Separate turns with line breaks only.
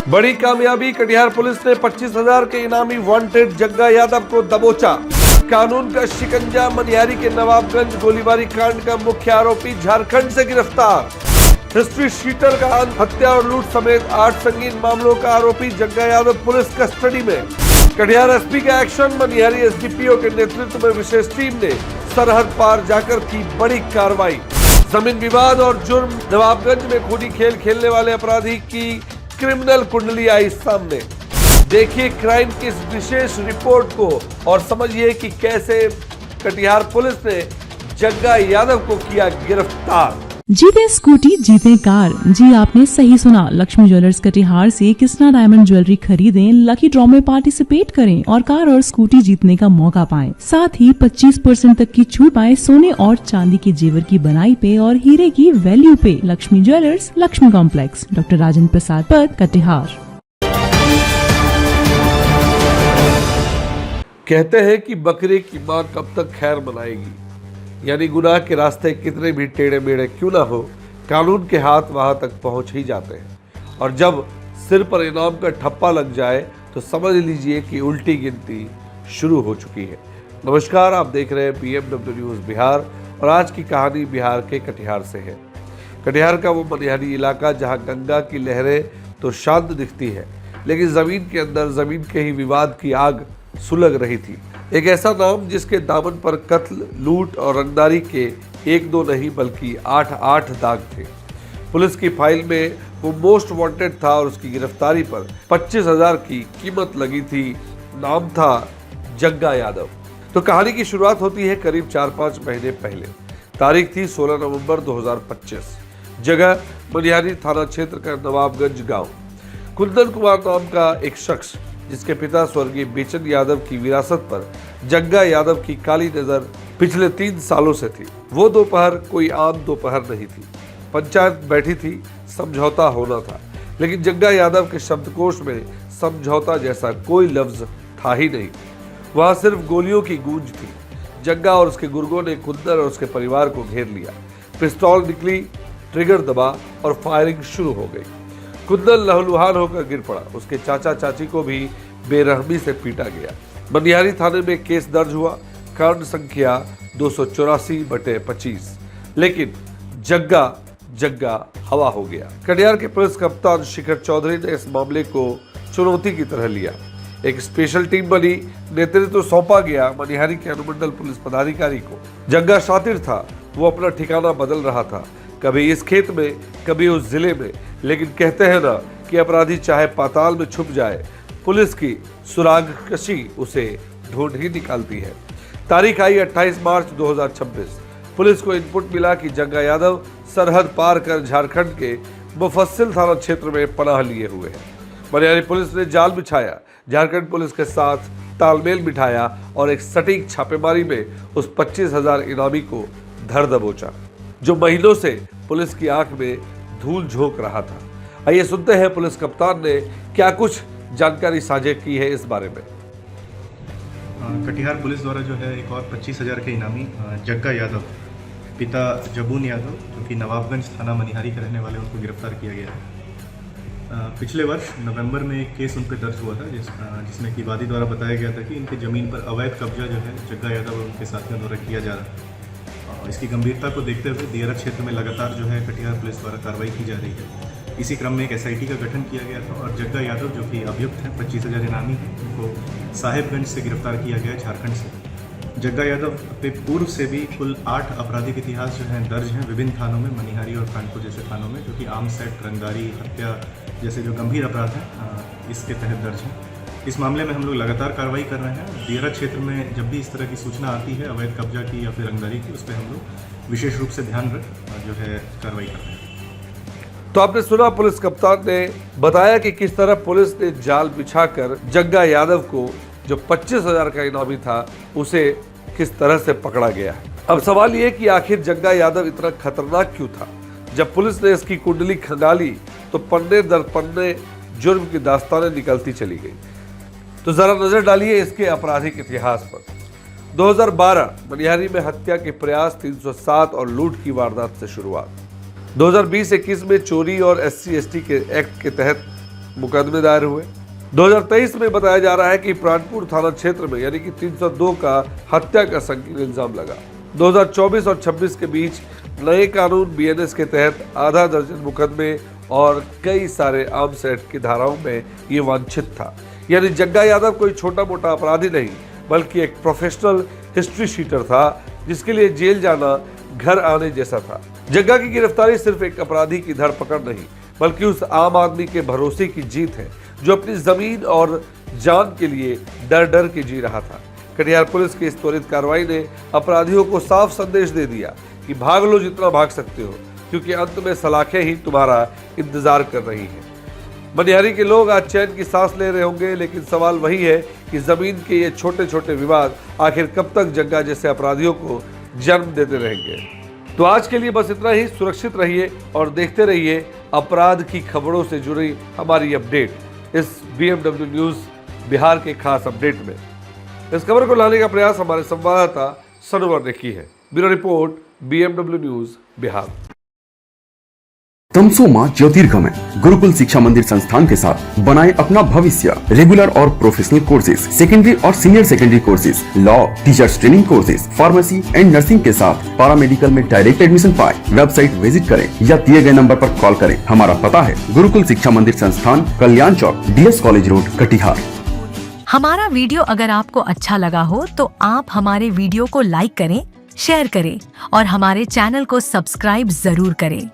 बड़ी कामयाबी, कटिहार पुलिस ने 25,000 के इनामी वांटेड जग्गा यादव को दबोचा। कानून का शिकंजा, मनिहारी के नवाबगंज गोलीबारी कांड का मुख्य आरोपी झारखंड से गिरफ्तार। हिस्ट्री शीटर का अंत, हत्या और लूट समेत 8 संगीन मामलों का आरोपी जग्गा यादव पुलिस कस्टडी में। कटिहार एसपी का एक्शन, मनिहारी एसडीपीओ के नेतृत्व में विशेष टीम ने सरहद पार जाकर की बड़ी कार्रवाई। जमीन विवाद और जुर्म, नवाबगंज में खूनी खेल खेलने वाले अपराधी की क्रिमिनल कुंडली आई सामने। देखिए क्राइम की इस विशेष रिपोर्ट को और समझिए कि कैसे कटिहार पुलिस ने जग्गा यादव को किया गिरफ्तार।
जीते स्कूटी जीते कार। जी आपने सही सुना, लक्ष्मी ज्वेलर्स कटिहार से कृष्णा डायमंड ज्वेलरी खरीदें, लकी ड्रॉ में पार्टिसिपेट करें और कार और स्कूटी जीतने का मौका पाएं। साथ ही 25% तक की छूट पाएं सोने और चांदी के जेवर की बनाई पे और हीरे की वैल्यू पे। Lakshmi jewellers, Lakshmi complex, doctor Rajendra Prasad Path, Katihar.
कहते हैं कि बकरे की माँ कब तक खैर मनाएगी, यानी गुनाह के रास्ते कितने भी टेढ़े मेढ़े क्यों ना हो, कानून के हाथ वहां तक पहुंच ही जाते हैं। और जब सिर पर इनाम का ठप्पा लग जाए तो समझ लीजिए कि उल्टी गिनती शुरू हो चुकी है। नमस्कार, आप देख रहे हैं PMW न्यूज़ बिहार और आज की कहानी बिहार के कटिहार से है। कटिहार का वो मनिहारी इलाका जहां गंगा की लहरें तो शांत दिखती है, लेकिन जमीन के अंदर जमीन के ही विवाद की आग सुलग रही थी। एक ऐसा नाम जिसके दामन पर कत्ल, लूट और रंगदारी के 1-2 नहीं बल्कि 8-8 दाग थे। पुलिस की फाइल में वो मोस्ट वांटेड था और उसकी गिरफ्तारी पर 25,000 की कीमत लगी थी। नाम था जग्गा यादव। तो कहानी की शुरुआत होती है करीब 4-5 महीने पहले। तारीख थी 16 नवंबर 2025। जगह मनिहारी थाना क्षेत्र का नवाबगंज गांव। कुंदन कुमार नाम का एक शख्स, जिसके पिता स्वर्गीय बेचन यादव की विरासत पर जग्गा यादव की काली नजर पिछले 3 सालों से थी। वो दोपहर कोई आम दोपहर नहीं थी। पंचायत बैठी थी, समझौता होना था, लेकिन जग्गा यादव के शब्दकोश में समझौता जैसा कोई लफ्ज था ही नहीं। वहां सिर्फ गोलियों की गूंज थी। जग्गा और उसके गुर्गों ने कुंदन और उसके परिवार को घेर लिया। पिस्तौल निकली, ट्रिगर दबा और फायरिंग शुरू हो गई। कुंदन लहूलुहान होकर गिर पड़ा। उसके चाचा चाची को भी बेरहमी से पीटा गया। मनिहारी थाने में केस दर्ज हुआ, कांड संख्या 284/25। लेकिन जग्गा हवा हो गया। कटिहार के पुलिस कप्तान शिखर चौधरी ने इस मामले को चुनौती की तरह लिया। एक स्पेशल टीम बनी, नेतृत्व सौंपा गया मनिहारी के अनुमंडल पुलिस पदाधिकारी को। जग्गा शातिर था, वो अपना ठिकाना बदल रहा था, कभी इस खेत में, कभी उस जिले में। लेकिन कहते हैं ना कि अपराधी चाहे पाताल में छुप जाए, पुलिस की सुरागकशी उसे ढूंढ ही निकालती है। तारीख आई 28 मार्च 2026। पुलिस को इनपुट मिला कि जग्गा यादव सरहद पार कर झारखंड के मुफस्सिल थाना क्षेत्र में पनाह लिए हुए हैं। मनिहारी पुलिस ने जाल बिछाया, झारखंड पुलिस के साथ तालमेल बिठाया और एक सटीक छापेमारी में उस 25,000 इनामी को धर दबोचा, जो महीनों से पुलिस की आंख में धूल झोंक रहा था। आइए सुनते हैं पुलिस कप्तान ने क्या कुछ जानकारी साझा की है इस बारे में।
कटिहार पुलिस द्वारा जो है एक और 25,000 के इनामी जग्गा यादव, पिता जबून यादव, जो कि नवाबगंज थाना मनिहारी के रहने वाले, उनको गिरफ्तार किया गया है। पिछले वर्ष नवंबर में एक केस उन पर दर्ज हुआ था जिसमें कि वादी द्वारा बताया गया था कि इनके ज़मीन पर अवैध कब्जा जो है जग्गा यादव और उनके साथियों द्वारा किया जा रहा है। इसकी गंभीरता को देखते हुए दियारा क्षेत्र में लगातार जो है कटिहार पुलिस द्वारा कार्रवाई की जा रही है। इसी क्रम में एक SIT का गठन किया गया था और जग्गा यादव, जो कि अभियुक्त हैं, 25,000 इनामी हैं, उनको साहेबगंज से गिरफ्तार किया गया, झारखंड से। जग्गा यादव पे पूर्व से भी कुल 8 आपराधिक इतिहास जो हैं दर्ज हैं विभिन्न थानों में, मनिहारी और कानपुर जैसे थानों में, जो कि आर्म्स एक्ट, रंगदारी, हत्या जैसे जो गंभीर अपराध हैं इसके तहत दर्ज हैं। इस मामले में हम लोग लगातार कार्रवाई कर रहे हैं। दियारा क्षेत्र में जब भी इस तरह की सूचना आती है अवैध कब्जा की या फिर रंगदारी की, उस पर हम लोग विशेष रूप से ध्यान रख जो है कार्रवाई कर रहे हैं।
तो आपने सुना पुलिस कप्तान ने बताया कि किस तरह पुलिस ने जाल बिछाकर जग्गा यादव को, जो 25,000 का इनामी था, उसे किस तरह से पकड़ा गया। अब सवाल ये कि आखिर जग्गा यादव इतना खतरनाक क्यों था। जब पुलिस ने इसकी कुंडली खंगाली तो पन्ने दर पन्ने जुर्म की दास्तानें निकलती चली गई। तो जरा नजर डालिए इसके आपराधिक इतिहास पर। 2012 मनिहारी में हत्या के प्रयास, 307 और लूट की वारदात से शुरुआत। 2020-21 में चोरी और SC/ST के एक्ट के तहत मुकदमे दायर हुए। 2023 में बताया जा रहा है कि प्राणपुर थाना क्षेत्र में यानी कि 302 का हत्या का संगीन इल्जाम लगा। 2024 और 26 के बीच नए कानून बीएनएस के तहत आधा दर्जन मुकदमे और कई सारे आर्म्स एक्ट की धाराओं में ये वांछित था। यानी जग्गा यादव कोई छोटा मोटा अपराधी नहीं बल्कि एक प्रोफेशनल हिस्ट्री शीटर था जिसके लिए जेल जाना घर आने जैसा था। जग्गा की गिरफ्तारी सिर्फ एक अपराधी की धरपकड़ नहीं बल्कि उस आम आदमी के भरोसे की जीत है जो अपनी जमीन और जान के लिए डर डर के जी रहा था। कटिहार पुलिस की इस त्वरित कार्रवाई ने अपराधियों को साफ संदेश दे दिया कि भाग लो जितना भाग सकते हो, क्योंकि अंत में सलाखें ही तुम्हारा इंतजार कर रही हैं। मनिहारी के लोग आज चैन की सांस ले रहे होंगे, लेकिन सवाल वही है कि जमीन के ये छोटे छोटे विवाद आखिर कब तक जग्गा जैसे अपराधियों को जन्म देते रहेंगे। तो आज के लिए बस इतना ही। सुरक्षित रहिए और देखते रहिए अपराध की खबरों से जुड़ी हमारी अपडेट इस BMW न्यूज बिहार के खास अपडेट में। इस खबर को लाने का प्रयास हमारे संवाददाता सनोवर ने की है। Bureau report BMW news Bihar.
तमसोमा ज्योतिर्गमय गुरुकुल शिक्षा मंदिर संस्थान के साथ बनाए अपना भविष्य। रेगुलर और प्रोफेशनल कोर्सेज, सेकेंडरी और senior secondary courses, law, teachers training courses, pharmacy and nursing के साथ पैरामेडिकल में डायरेक्ट एडमिशन पाए। वेबसाइट विजिट करें या दिए गए नंबर पर कॉल करें। हमारा पता है गुरुकुल शिक्षा मंदिर संस्थान, कल्याण चौक, DS कॉलेज रोड, कटिहार।
हमारा वीडियो अगर आपको अच्छा लगा हो तो आप हमारे वीडियो को लाइक करें, शेयर करें और हमारे चैनल को सब्सक्राइब जरूर करें।